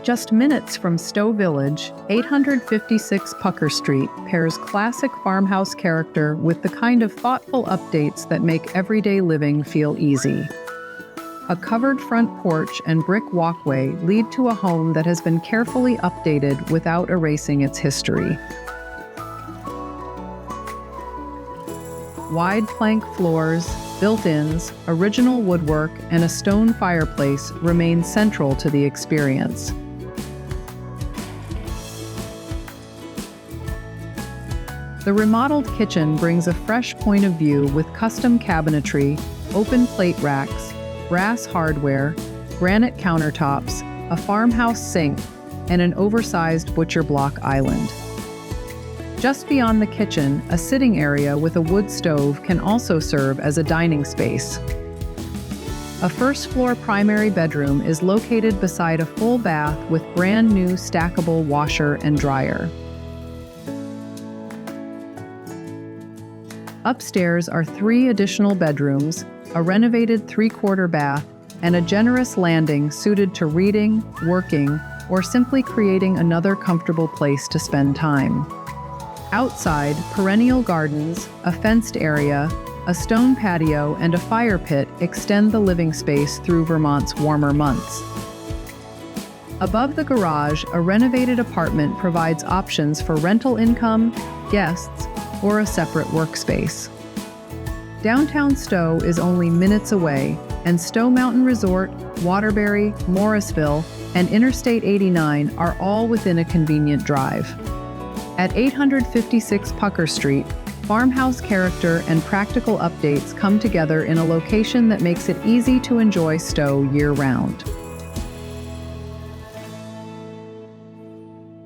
Just minutes from Stowe Village, 856 Pucker Street pairs classic farmhouse character with the kind of thoughtful updates that make everyday living feel easy. A covered front porch and brick walkway lead to a home that has been carefully updated without erasing its history. Wide plank floors, built-ins, original woodwork, and a stone fireplace remain central to the experience. The remodeled kitchen brings a fresh point of view with custom cabinetry, open plate racks, brass hardware, granite countertops, a farmhouse sink, and an oversized butcher block island. Just beyond the kitchen, a sitting area with a wood stove can also serve as a dining space. A first-floor primary bedroom is located beside a full bath with brand-new stackable washer and dryer. Upstairs are 3 additional bedrooms, a renovated 3-quarter bath, and a generous landing suited to reading, working, or simply creating another comfortable place to spend time. Outside, perennial gardens, a fenced area, a stone patio, and a fire pit extend the living space through Vermont's warmer months. Above the garage, a renovated apartment provides options for rental income, guests, or a separate workspace. Downtown Stowe is only minutes away, and Stowe Mountain Resort, Waterbury, Morrisville, and Interstate 89 are all within a convenient drive. At 856 Pucker Street, farmhouse character and practical updates come together in a location that makes it easy to enjoy Stowe year-round.